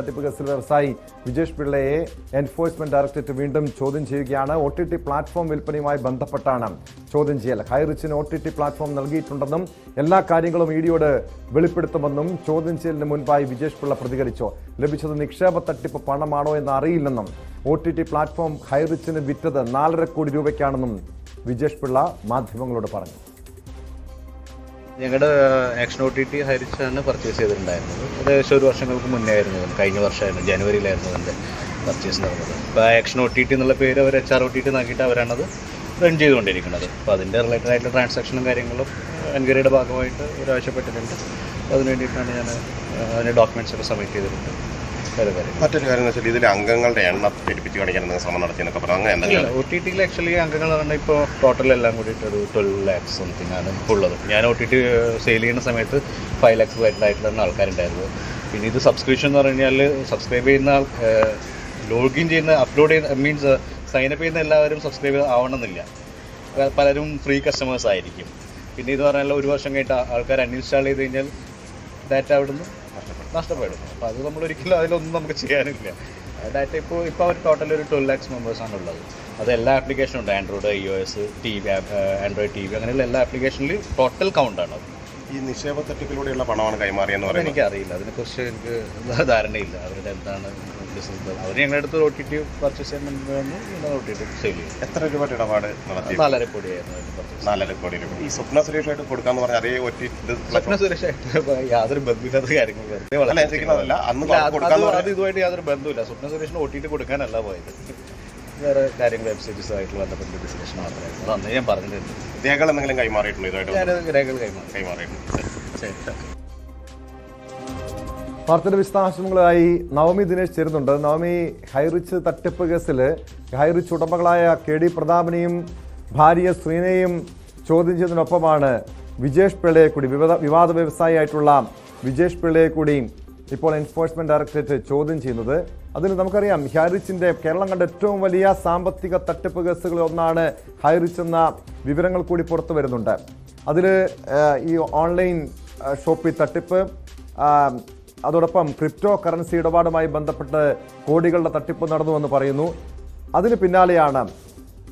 തട്ടിപ്പ് കേസിൽ വ്യവസായി വിജേഷ് പിള്ളയെ എൻഫോഴ്സ്മെന്റ് ഡയറക്ടറേറ്റ് വീണ്ടും ചോദ്യം ചെയ്യുകയാണ്. OTT പ്ലാറ്റ്ഫോം വിൽപ്പനയുമായി ബന്ധപ്പെട്ടാണ് ചോദ്യം ചെയ്യൽ. ഹൈറിച്ചിന് OTT പ്ലാറ്റ്ഫോം നൽകിയിട്ടുണ്ടെന്നും എല്ലാ കാര്യങ്ങളും ഇഡിയോട് വെളിപ്പെടുത്തുമെന്നും ചോദ്യം ചെയ്യലിന് മുൻപായി വിജേഷ് പിള്ള പ്രതികരിച്ചു. ലഭിച്ചത് നിക്ഷേപ തട്ടിപ്പ് പണമാണോ എന്ന് അറിയില്ലെന്നും OTT പ്ലാറ്റ്ഫോം ഹൈറിച്ചിന് വിറ്റത് 4.5 കോടി രൂപയ്ക്കാണെന്നും വിജേഷ് പിള്ള മാധ്യമങ്ങളോട് പറഞ്ഞു. ഞങ്ങളുടെ ആക്ഷൻ OTT ഹൈറിച്ചാണ് പർച്ചേസ് ചെയ്തിട്ടുണ്ടായിരുന്നത്. ഏകദേശം ഒരു വർഷങ്ങൾക്ക് മുന്നേ ആയിരുന്നു, കഴിഞ്ഞ വർഷമായിരുന്നു, ജനുവരിയിലായിരുന്നു അതിൻ്റെ പർച്ചേസ് നടന്നത്. ഇപ്പോൾ ആക്ഷൻ OTT എന്നുള്ള പേര് അവർ HR-OTT ആക്കിയിട്ട് അവരാണത് റൺ ചെയ്തുകൊണ്ടിരിക്കുന്നത്. അപ്പോൾ അതിൻ്റെ റിലേറ്റഡ് ആയിട്ടുള്ള ട്രാൻസാക്ഷനും കാര്യങ്ങളും എൻക്വയറിയുടെ ഭാഗമായിട്ട് ഒരു ആവശ്യപ്പെട്ടിട്ടുണ്ട്. അതിന് വേണ്ടിയിട്ടാണ് ഞാൻ അതിൻ്റെ ഡോക്യുമെൻറ്റ്സ് ഒക്കെ സബ്മിറ്റ് ചെയ്തിട്ടുണ്ട്. മറ്റൊരു കാര്യം എന്ന് വെച്ചാൽ ഇതിലെ അംഗങ്ങളുടെ എണ്ണം പെരുപ്പിച്ച് കാണിക്കാൻ ശ്രമം നടത്തിയെന്നൊക്കെ പറഞ്ഞു. അങ്ങനെ OTT ആക്ച്വലി അംഗങ്ങൾ പറഞ്ഞാൽ ഇപ്പോൾ ടോട്ടൽ എല്ലാം കൂടിയിട്ട് ഒരു 12 lakhs സംതിങ് ആണ് ഇപ്പോൾ ഉള്ളത്. ഞാൻ OTT സെയിൽ ചെയ്യുന്ന സമയത്ത് 5 lakhs ആയിട്ടുള്ള ആൾക്കാരുണ്ടായിരുന്നു. പിന്നെ ഇത് സബ്സ്ക്രിപ്ഷൻ എന്ന് പറഞ്ഞു കഴിഞ്ഞാൽ സബ്സ്ക്രൈബ് ചെയ്യുന്ന ലോഗിൻ ചെയ്യുന്ന അപ്ലോഡ് ചെയ്യുന്ന മീൻസ് സൈനപ്പ് ചെയ്യുന്ന എല്ലാവരും സബ്സ്ക്രൈബ് ആവണമെന്നില്ല. പലരും ഫ്രീ കസ്റ്റമേഴ്സ് ആയിരിക്കും. പിന്നെ ഇത് പറഞ്ഞാൽ ഒരു വർഷം കഴിഞ്ഞിട്ട് ആൾക്കാർ അൺഇൻസ്റ്റാൾ ചെയ്ത് കഴിഞ്ഞാൽ ഡാറ്റ അവിടെ നിന്ന് നഷ്ടപ്പെടും. അപ്പോൾ അത് നമ്മളൊരിക്കലും അതിലൊന്നും നമുക്ക് ചെയ്യാനില്ല. ഡാറ്റ ഇപ്പോൾ അവർ ടോട്ടൽ ഒരു 12 lakhs മെമ്പേഴ്സാണ് ഉള്ളത്. അത് എല്ലാ ആപ്ലിക്കേഷനും ഉണ്ട്, Android, iOS, TV, Android TV, അങ്ങനെയുള്ള എല്ലാ ആപ്ലിക്കേഷനിലും ടോട്ടൽ കൗണ്ടാണ് അത്. ഈ നിക്ഷേപ തട്ടിപ്പിലൂടെയുള്ള പണമാണ് കൈമാറിയെന്ന് പറയുന്നത് എനിക്കറിയില്ല, അതിനെക്കുറിച്ച് എനിക്ക് ധാരണയില്ല. അവരുടെ എന്താണ് ബിസിനസ്, അവർ ഞങ്ങളുടെ അടുത്ത് OTT പർച്ചേസ് ചെയ്യുന്നുണ്ടെന്ന് OTT സെയിൽ ചെയ്യും. എത്ര രൂപയുടെ ഇടപാട് നടത്തി? 4.5 കോടിയായിരുന്നു. 4.5 കോടി രൂപ. ഈ സ്വപ്ന സുരേഷായിട്ട് കൊടുക്കാന്ന് പറഞ്ഞാൽ അതേ സ്വപ്ന സുരേഷായിട്ട് യാതൊരു ബന്ധമില്ലാത്ത കാര്യങ്ങൾ അത് ഇതുമായിട്ട് യാതൊരു ബന്ധമില്ല. സ്വപ്ന സുരേഷിന് OTT കൊടുക്കാനല്ല പോയത്, വേറെ കാര്യങ്ങൾ വെബ്സൈറ്റ്സുമായിട്ട് ബന്ധപ്പെട്ട ഡിസ്കഷൻ മാത്രമായിരുന്നു. അത് അന്നേ ഞാൻ പറഞ്ഞിട്ടുണ്ട്. രേഖകൾ എന്തെങ്കിലും കൈമാറിയിട്ടുണ്ടോ? ഇതായിട്ട് ഞാൻ രേഖകൾ കൈമാറിയിട്ടുണ്ട്. വാർത്തയുടെ വിശദാംശങ്ങളുമായി നവമി ദിനേശ് ചേരുന്നുണ്ട്. നവമി, ഹൈറിച്ച് തട്ടിപ്പ് കേസിൽ ഹൈറിച്ച് ഉടമകളായ KD പ്രതാപനെയും ഭാര്യ ശ്രീനയും ചോദ്യം ചെയ്തതിനൊപ്പമാണ് വിജേഷ് പിള്ളയെ കൂടി വിവാദ വ്യവസായിയായിട്ടുള്ള വിജേഷ് പിള്ളയെ കൂടി ഇപ്പോൾ എൻഫോഴ്സ്മെന്റ് ഡയറക്ടറേറ്റ് ചോദ്യം ചെയ്യുന്നത്. അതിന് നമുക്കറിയാം, ഹൈറിച്ചിന്റെ കേരളം കണ്ട ഏറ്റവും വലിയ സാമ്പത്തിക തട്ടിപ്പ് കേസുകളിൽ ഒന്നാണ് ഹൈറിച്ച് എന്ന വിവരങ്ങൾ കൂടി പുറത്തു വരുന്നുണ്ട്. അതിൽ ഈ ഓൺലൈൻ ഷോപ്പിംഗ് തട്ടിപ്പ്, അതോടൊപ്പം ക്രിപ്റ്റോ കറൻസി ഇടപാടുമായി ബന്ധപ്പെട്ട് കോടികളുടെ തട്ടിപ്പ് നടന്നുവെന്ന് പറയുന്നു. അതിന് പിന്നാലെയാണ്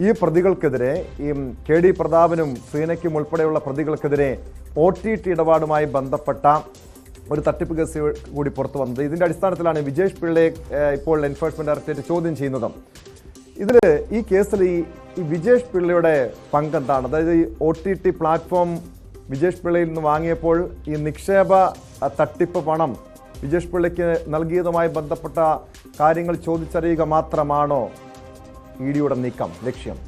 ഈ പ്രതികൾക്കെതിരെ, ഈ KD പ്രതാപനും ശ്രീനയ്ക്കും ഉൾപ്പെടെയുള്ള പ്രതികൾക്കെതിരെ OTT ഇടപാടുമായി ബന്ധപ്പെട്ട ഒരു തട്ടിപ്പ് കേസ് കൂടി പുറത്തു വന്നത്. ഇതിൻ്റെ അടിസ്ഥാനത്തിലാണ് വിജേഷ് പിള്ളയെ ഇപ്പോൾ എൻഫോഴ്സ്മെന്റ് ഡയറക്ടറേറ്റ് ചോദ്യം ചെയ്യുന്നത്. ഇതിൽ ഈ കേസിൽ ഈ വിജേഷ് പിള്ളയുടെ പങ്കെന്താണ്? അതായത് ഈ OTT പ്ലാറ്റ്ഫോം വിജേഷ് പിള്ളയിൽ നിന്ന് വാങ്ങിയപ്പോൾ ഈ നിക്ഷേപ തട്ടിപ്പ് പണം വിജേഷ് പിള്ളയ്ക്ക് നൽകിയതുമായി ബന്ധപ്പെട്ട കാര്യങ്ങൾ ചോദിച്ചറിയുക മാത്രമാണോ ഇഡിയുടെ നീക്കം ലക്ഷ്യം?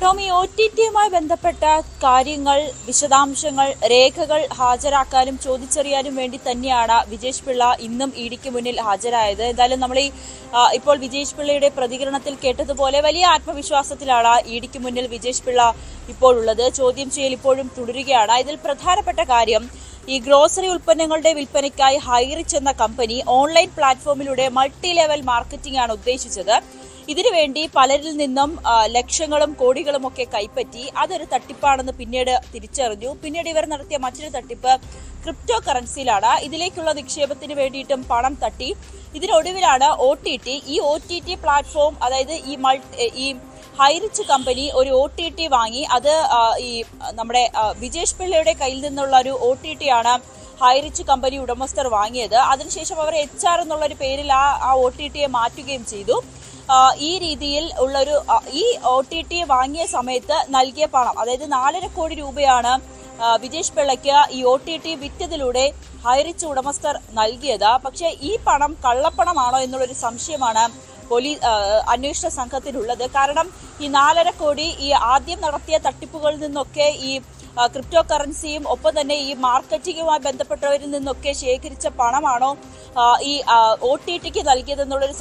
ടോമി, OTTയുമായി ബന്ധപ്പെട്ട കാര്യങ്ങൾ, വിശദാംശങ്ങൾ, രേഖകൾ ഹാജരാക്കാനും ചോദിച്ചറിയാനും വേണ്ടി തന്നെയാണ് വിജേഷ് പിള്ള ഇന്നും ഇഡിക്ക് മുന്നിൽ ഹാജരായത്. എന്തായാലും നമ്മൾ ഇപ്പോൾ വിജേഷ് പിള്ളയുടെ പ്രതികരണത്തിൽ കേട്ടതുപോലെ വലിയ ആത്മവിശ്വാസത്തിലാണ് ഇഡിക്ക് മുന്നിൽ വിജേഷ് പിള്ള ഇപ്പോൾ ഉള്ളത്. ചോദ്യം ചെയ്യൽ ഇപ്പോഴും തുടരുകയാണ്. ഇതിൽ പ്രധാനപ്പെട്ട കാര്യം, ഈ ഗ്രോസറി ഉൽപ്പന്നങ്ങളുടെ വിൽപ്പനയ്ക്കായി ഹൈറിച്ച് എന്ന കമ്പനി ഓൺലൈൻ പ്ലാറ്റ്ഫോമിലൂടെ മൾട്ടി ലെവൽ മാർക്കറ്റിംഗ് ആണ് ഉദ്ദേശിച്ചത്. ഇതിനുവേണ്ടി പലരിൽ നിന്നും ലക്ഷങ്ങളും കോടികളും ഒക്കെ കൈപ്പറ്റി. അതൊരു തട്ടിപ്പാണെന്ന് പിന്നീട് തിരിച്ചറിഞ്ഞു. പിന്നീട് ഇവർ നടത്തിയ മറ്റൊരു തട്ടിപ്പ് ക്രിപ്റ്റോ കറൻസിയിലാണ്. ഇതിലേക്കുള്ള നിക്ഷേപത്തിന് വേണ്ടിയിട്ടും പണം തട്ടി. ഇതിനൊടുവിലാണ് OTT, ഈ OTT പ്ലാറ്റ്ഫോം, അതായത് ഈ ഹൈറിച്ച് കമ്പനി ഒരു OTT വാങ്ങി. അത് ഈ നമ്മുടെ വിജേഷ് പിള്ളയുടെ കയ്യിൽ നിന്നുള്ള ഒരു OTT ആണ് ഹൈറിച്ച് കമ്പനി ഉടമസ്ഥർ വാങ്ങിയത്. അതിനുശേഷം അവർ HR എന്നുള്ളൊരു പേരിൽ ആ OTTയെ മാറ്റുകയും ചെയ്തു. ഈ രീതിയിൽ ഉള്ളൊരു ഈ OTT വാങ്ങിയ സമയത്ത് നൽകിയ പണം, അതായത് 4.5 കോടി രൂപയാണ് വിജേഷ് പിള്ളയ്ക്ക് ഈ OTT വിറ്റതിലൂടെ ഹൈറിച്ച് ഉടമസ്ഥർ നൽകിയത്. പക്ഷേ ഈ പണം കള്ളപ്പണമാണോ എന്നുള്ളൊരു സംശയമാണ് അന്വേഷണ സംഘത്തിനുള്ളത്. കാരണം ഈ 4.5 കോടി ഈ ആദ്യം നടത്തിയ തട്ടിപ്പുകളിൽ നിന്നൊക്കെ, ഈ ക്രിപ്റ്റോ കറൻസിയും ഒപ്പം തന്നെ ഈ മാർക്കറ്റിംഗുമായി ബന്ധപ്പെട്ടവരിൽ നിന്നൊക്കെ ശേഖരിച്ച പണമാണോ ഈ OTTക്ക് നൽകിയതെന്നുള്ളൊരു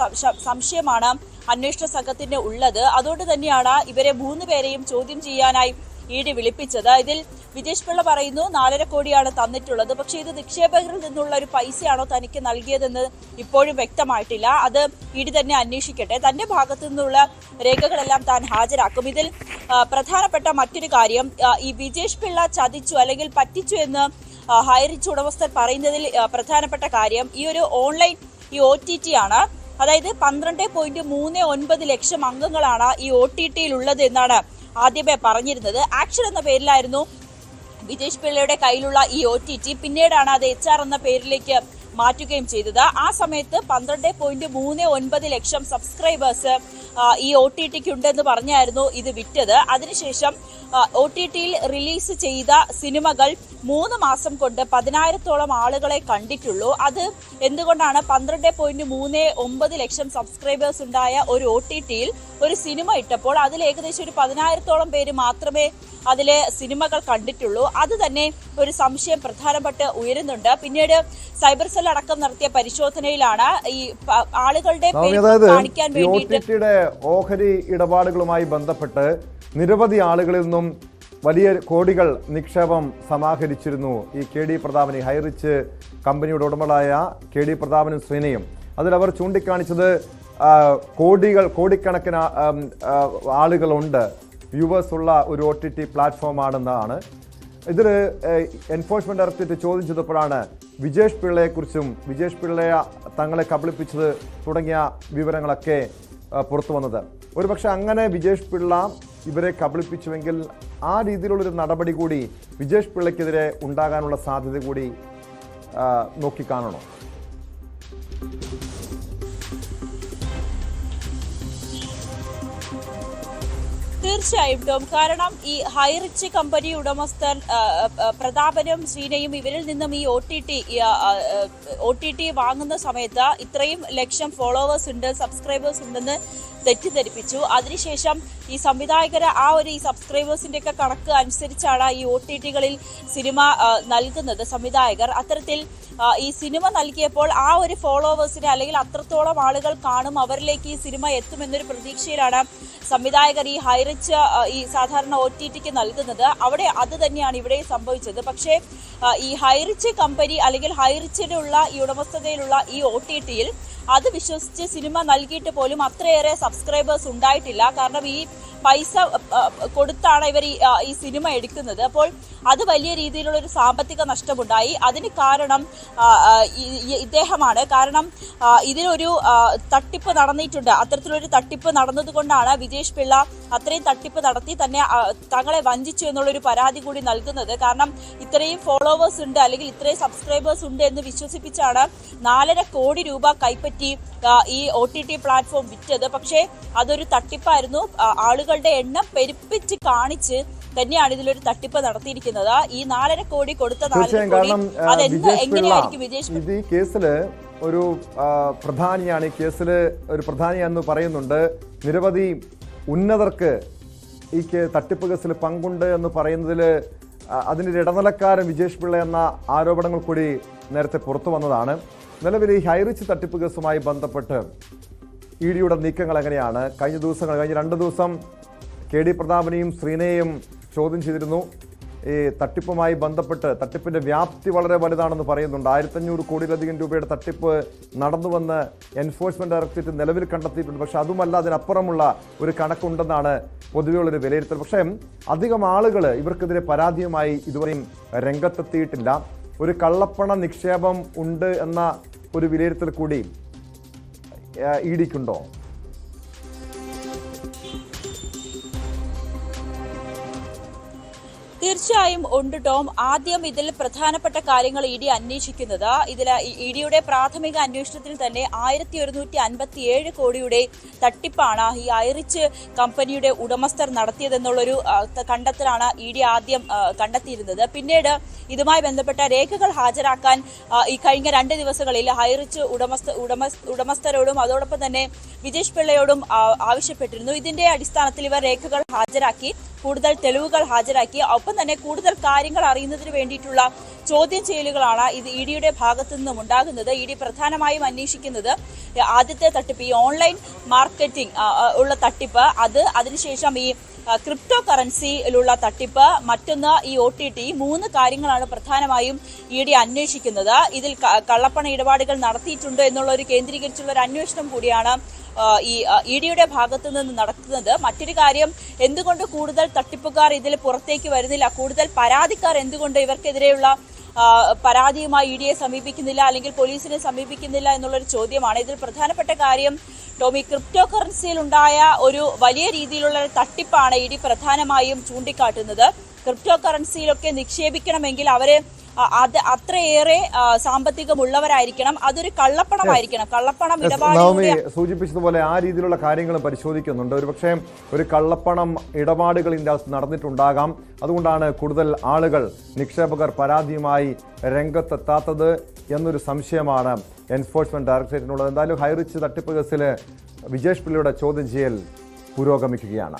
സംശയമാണ് അന്വേഷണ സംഘത്തിന് ഉള്ളത്. അതുകൊണ്ട് തന്നെയാണ് ഇവരെ 3 പേരെയും ചോദ്യം ചെയ്യാനായി ഇ ഡി വിളിപ്പിച്ചത്. ഇതിൽ വിജേഷ് പിള്ള പറയുന്നു 4.5 കോടിയാണ് തന്നിട്ടുള്ളത്. പക്ഷേ ഇത് നിക്ഷേപകരിൽ നിന്നുള്ള ഒരു പൈസയാണോ തനിക്ക് നൽകിയതെന്ന് ഇപ്പോഴും വ്യക്തമായിട്ടില്ല. അത് ഇ ഡി തന്നെ അന്വേഷിക്കട്ടെ. തന്റെ ഭാഗത്തു നിന്നുള്ള രേഖകളെല്ലാം താൻ ഹാജരാക്കും. ഇതിൽ പ്രധാനപ്പെട്ട മറ്റൊരു കാര്യം, ഈ വിജേഷ് പിള്ള ചതിച്ചു അല്ലെങ്കിൽ പറ്റിച്ചു എന്ന് ഹൈറിച്ച് ഉടമസ്ഥർ പറയുന്നതിൽ പ്രധാനപ്പെട്ട കാര്യം ഈ ഒരു ഓൺലൈൻ ഈ OTT ആണ്. അതായത് 12.39 ലക്ഷം അംഗങ്ങളാണ് ഈ OTTയിൽ ഉള്ളത് എന്നാണ് ആദ്യമേ പറഞ്ഞിരുന്നത്. ആക്ഷൻ എന്ന പേരിലായിരുന്നു വിജേഷ് പിള്ളയുടെ കയ്യിലുള്ള ഈ OTT. പിന്നീടാണ് അത് HR എന്ന പേരിലേക്ക് മാറ്റുകയും ചെയ്തത്. ആ സമയത്ത് 12.39 ലക്ഷം സബ്സ്ക്രൈബേഴ്സ് ഈ OTTക്ക് ഉണ്ടെന്ന് പറഞ്ഞായിരുന്നു ഇത് വിറ്റത്. അതിനുശേഷം OTTയിൽ റിലീസ് ചെയ്ത സിനിമകൾ 3 മാസം കൊണ്ട് 10,000-ഓളം ആളുകളെ കണ്ടിട്ടുള്ളൂ. അത് എന്തുകൊണ്ടാണ് 12.39 ലക്ഷം സബ്സ്ക്രൈബേഴ്സ് ഉണ്ടായ ഒരു OTTയിൽ ഒരു സിനിമ ഇട്ടപ്പോൾ അതിൽ ഏകദേശം ഒരു 10,000-ഓളം പേര് മാത്രമേ അതിലെ സിനിമകൾ കണ്ടിട്ടുള്ളൂ? അത് തന്നെ ഒരു സംശയം പ്രധാനപ്പെട്ട് ഉയരുന്നുണ്ട്. പിന്നീട് സൈബർ സെൽ അടക്കം നടത്തിയ പരിശോധനയിലാണ് ഈ ആളുകളുടെ കാണിക്കാൻ വേണ്ടിയിട്ട് ഓഹരി ഇടപാടുകളുമായി ബന്ധപ്പെട്ട് നിരവധി ആളുകളിൽ നിന്നും വലിയ കോടികൾ നിക്ഷേപം സമാഹരിച്ചിരുന്നു ഈ KD പ്രതാപൻ, ഹൈറിച്ച് കമ്പനിയുടെ ഉടമകളായ KD പ്രതാപനും ശ്രീനയും. അതിലവർ ചൂണ്ടിക്കാണിച്ചത് കോടിക്കണക്കിന് ആളുകളുണ്ട്, വ്യൂവേഴ്സ് ഉള്ള ഒരു OTT പ്ലാറ്റ്ഫോമാണെന്നാണ്. ഇതിൽ എൻഫോഴ്സ്മെന്റ് ഡയറക്ടറേറ്റ് ചോദ്യം ചെയ്തപ്പോഴാണ് വിജേഷ് പിള്ളയെക്കുറിച്ചും വിജേഷ് പിള്ളയെ തങ്ങളെ കബളിപ്പിച്ചത് തുടങ്ങിയ വിവരങ്ങളൊക്കെ പുറത്തു വന്നത്. ഒരുപക്ഷെ അങ്ങനെ വിജേഷ് പിള്ള ഇവരെ കബളിപ്പിച്ചുവെങ്കിൽ ആ രീതിയിലുള്ളൊരു നടപടി കൂടി വിജേഷ് പിള്ളയ്ക്കെതിരെ ഉണ്ടാകാനുള്ള സാധ്യത കൂടി നോക്കിക്കാണണോ? തീർച്ചയായും ടോം. കാരണം ഈ ഹൈറിച്ച് കമ്പനി ഉടമസ്ഥൻ പ്രതാപനും ശ്രീനയും ഇവരിൽ നിന്നും ഈ OTT വാങ്ങുന്ന സമയത്ത് ഇത്രയും ലക്ഷം ഫോളോവേഴ്സ് ഉണ്ട്, സബ്സ്ക്രൈബേഴ്സ് ഉണ്ടെന്ന് തെറ്റിദ്ധരിപ്പിച്ചു. അതിനുശേഷം ഈ സംവിധായകര് ആ ഒരു ഈ സബ്സ്ക്രൈബേഴ്സിന്റെ ഒക്കെ കണക്ക് അനുസരിച്ചാണ് ഈ OTTകളിൽ സിനിമ നൽകുന്നത് സംവിധായകർ. അത്തരത്തിൽ ഈ സിനിമ നൽകിയപ്പോൾ ആ ഒരു ഫോളോവേഴ്സിനെ അല്ലെങ്കിൽ അത്രത്തോളം ആളുകൾ കാണും, അവരിലേക്ക് ഈ സിനിമ എത്തുമെന്നൊരു പ്രതീക്ഷയിലാണ് സംവിധായകർ ഈ ഹൈറിച്ച് ഈ സാധാരണ OTTക്ക് നൽകുന്നത്. അവിടെ അത് തന്നെയാണ് ഇവിടെ സംഭവിച്ചത്. പക്ഷേ ഈ ഹൈറിച്ച് കമ്പനി അല്ലെങ്കിൽ ഹൈറിച്ചിലുള്ള ഈ ഉടമസ്ഥതയിലുള്ള ഈ OTTയിൽ അത് വിശ്വസിച്ച് സിനിമ നൽകിയിട്ട് പോലും അത്രയേറെ സബ്സ്ക്രൈബേഴ്സ് ഉണ്ടായിട്ടില്ല. കാരണം ഈ പൈസ കൊടുത്താണ് ഇവർ ഈ സിനിമ എടുക്കുന്നത്. അപ്പോൾ അത് വലിയ രീതിയിലുള്ള ഒരു സാമ്പത്തിക നഷ്ടമുണ്ടായി. അതിന് കാരണം ഇദ്ദേഹമാണ്. കാരണം ഇതിലൊരു തട്ടിപ്പ് നടന്നിട്ടുണ്ട്. അത്തരത്തിലൊരു തട്ടിപ്പ് നടന്നതുകൊണ്ടാണ് വിജേഷ് പിള്ള അത്രയും തട്ടിപ്പ് നടത്തി തങ്ങളെ വഞ്ചിച്ചു എന്നുള്ളൊരു പരാതി കൂടി നൽകുന്നത്. കാരണം ഇത്രയും ഫോളോവേഴ്സ് ഉണ്ട് അല്ലെങ്കിൽ ഇത്രയും സബ്സ്ക്രൈബേഴ്സ് ഉണ്ട് എന്ന് വിശ്വസിപ്പിച്ചാണ് 4.5 കോടി രൂപ കൈപ്പറ്റി ഈ OTT പ്ലാറ്റ്ഫോം വിറ്റത്. പക്ഷേ അതൊരു തട്ടിപ്പായിരുന്നു. ആളുകളുടെ എണ്ണം പെരുപ്പിച്ച് കാണിച്ച് തന്നെയാണ് ഇതിലൊരു തട്ടിപ്പ് നടത്തിയിരിക്കുന്നത്. ഈ 4.5 കോടി കൊടുത്ത 4 കോടി എങ്ങനെയായിരിക്കും വിജേഷ് ഇത് ഈ കേസില് ഒരു പ്രധാനിയാണ്. ഈ കേസില് ഒരു പ്രധാനിയാണെന്ന് പറയുന്നുണ്ട്. നിരവധി ഉന്നതർക്ക് ഈ തട്ടിപ്പ് കേസിൽ പങ്കുണ്ട് എന്ന് പറയുന്നതിൽ അതിൻ്റെ ഇടനിലക്കാരൻ വിജേഷ് പിള്ള എന്ന ആരോപണങ്ങൾ കൂടി നേരത്തെ പുറത്തു വന്നതാണ്. നിലവിൽ ഈ ഹൈറിച്ച് തട്ടിപ്പ് കേസുമായി ബന്ധപ്പെട്ട് EDയുടെ നീക്കങ്ങൾ എങ്ങനെയാണ്? കഴിഞ്ഞ 2 ദിവസം KD പ്രതാപനെയും ശ്രീനയെയും ചോദ്യം ചെയ്തിരുന്നു. ഈ തട്ടിപ്പുമായി ബന്ധപ്പെട്ട് തട്ടിപ്പിന്റെ വ്യാപ്തി വളരെ വലുതാണെന്ന് പറയുന്നുണ്ട്. 1500 കോടിയിലധികം രൂപയുടെ തട്ടിപ്പ് നടന്നുവെന്ന് എൻഫോഴ്സ്മെന്റ് ഡയറക്ടറേറ്റ് നിലവിൽ കണ്ടെത്തിയിട്ടുണ്ട്. പക്ഷെ അതുമല്ല, അതിനപ്പുറമുള്ള ഒരു കണക്കുണ്ടെന്നാണ് പൊതുവെയുള്ളൊരു വിലയിരുത്തൽ. പക്ഷേ അധികം ആളുകൾ ഇവർക്കെതിരെ പരാതിയുമായി ഇതുവരെയും രംഗത്തെത്തിയിട്ടില്ല. ഒരു കള്ളപ്പണ നിക്ഷേപം ഉണ്ട് എന്ന ഒരു വിലയിരുത്തൽ കൂടി EDക്കുണ്ടോ? തീർച്ചയായും ഉണ്ട് ടോം. ആദ്യം ഇതിൽ പ്രധാനപ്പെട്ട കാര്യങ്ങൾ ED അന്വേഷിക്കുന്നത്. ഇതിൽ EDയുടെ പ്രാഥമിക അന്വേഷണത്തിൽ തന്നെ 1157 കോടിയുടെ തട്ടിപ്പാണ് ഈ ഹൈറിച്ച് കമ്പനിയുടെ ഉടമസ്ഥർ നടത്തിയതെന്നുള്ളൊരു കണ്ടെത്തലാണ് ED ആദ്യം കണ്ടെത്തിയിരുന്നത്. പിന്നീട് ഇതുമായി ബന്ധപ്പെട്ട രേഖകൾ ഹാജരാക്കാൻ ഈ കഴിഞ്ഞ 2 ദിവസങ്ങളിൽ ഹൈറിച്ച് ഉടമസ്ഥരോടും അതോടൊപ്പം തന്നെ വിജേഷ് പിള്ളയോടും ആവശ്യപ്പെട്ടിരുന്നു. ഇതിന്റെ അടിസ്ഥാനത്തിൽ ഇവർ രേഖകൾ ഹാജരാക്കി, കൂടുതൽ തെളിവുകൾ ഹാജരാക്കി, ഒപ്പം തന്നെ കൂടുതൽ കാര്യങ്ങൾ അറിയുന്നതിന് വേണ്ടിയിട്ടുള്ള ചോദ്യം ചെയ്യലുകളാണ് ഇത് EDയുടെ ഭാഗത്തു നിന്നും ഉണ്ടാകുന്നത്. ED പ്രധാനമായും അന്വേഷിക്കുന്നത് ആദ്യത്തെ തട്ടിപ്പ്, ഈ ഓൺലൈൻ മാർക്കറ്റിംഗ് ഉള്ള തട്ടിപ്പ്, അതിനുശേഷം ഈ ക്രിപ്റ്റോ കറൻസിയിലുള്ള തട്ടിപ്പ്, മറ്റൊന്ന് ഈ OTT, 3 കാര്യങ്ങളാണ് പ്രധാനമായും ED അന്വേഷിക്കുന്നത്. ഇതിൽ കള്ളപ്പണ ഇടപാടുകൾ നടത്തിയിട്ടുണ്ട് എന്നുള്ള ഒരു കേന്ദ്രീകരിച്ചുള്ള ഒരു അന്വേഷണം കൂടിയാണ് ഈ EDയുടെ ഭാഗത്തു നിന്ന് നടത്തുന്നത്. മറ്റൊരു കാര്യം, എന്തുകൊണ്ട് കൂടുതൽ തട്ടിപ്പുകാർ ഇതിൽ പുറത്തേക്ക് വരുന്നില്ല, കൂടുതൽ പരാതിക്കാർ എന്തുകൊണ്ട് ഇവർക്കെതിരെയുള്ള പരാതിയുമായി EDയെ സമീപിക്കുന്നില്ല അല്ലെങ്കിൽ പോലീസിനെ സമീപിക്കുന്നില്ല എന്നുള്ളൊരു ചോദ്യമാണ്. ഇതിൽ പ്രധാനപ്പെട്ട കാര്യം ടോമി, ക്രിപ്റ്റോ കറൻസിയിൽ ഉണ്ടായ ഒരു വലിയ രീതിയിലുള്ള തട്ടിപ്പാണ് ED പ്രധാനമായും ചൂണ്ടിക്കാട്ടുന്നത്. ക്രിപ്റ്റോ കറൻസിയിലൊക്കെ നിക്ഷേപിക്കണമെങ്കിൽ അവരെ അത് അത്രയേറെ സാമ്പത്തികമുള്ളവരായിരിക്കണം, അതൊരു കള്ളപ്പണമായിരിക്കണം. കള്ളപ്പണം നവമി സൂചിപ്പിച്ചതുപോലെ ആ രീതിയിലുള്ള കാര്യങ്ങൾ പരിശോധിക്കുന്നുണ്ട്. ഒരുപക്ഷെ ഒരു കള്ളപ്പണം ഇടപാടുകൾ ഇതിൻ്റെ അകത്ത് നടന്നിട്ടുണ്ടാകാം. അതുകൊണ്ടാണ് കൂടുതൽ ആളുകൾ, നിക്ഷേപകർ പരാതിയുമായി രംഗത്തെത്താത്തത് എന്നൊരു സംശയമാണ് എൻഫോഴ്സ്മെന്റ് ഡയറക്ടറേറ്റിനുള്ളത്. എന്തായാലും ഹൈറിച്ച് തട്ടിപ്പ് കേസിൽ വിജേഷ് പിള്ളയുടെ ചോദ്യം ചെയ്യൽ പുരോഗമിക്കുകയാണ്.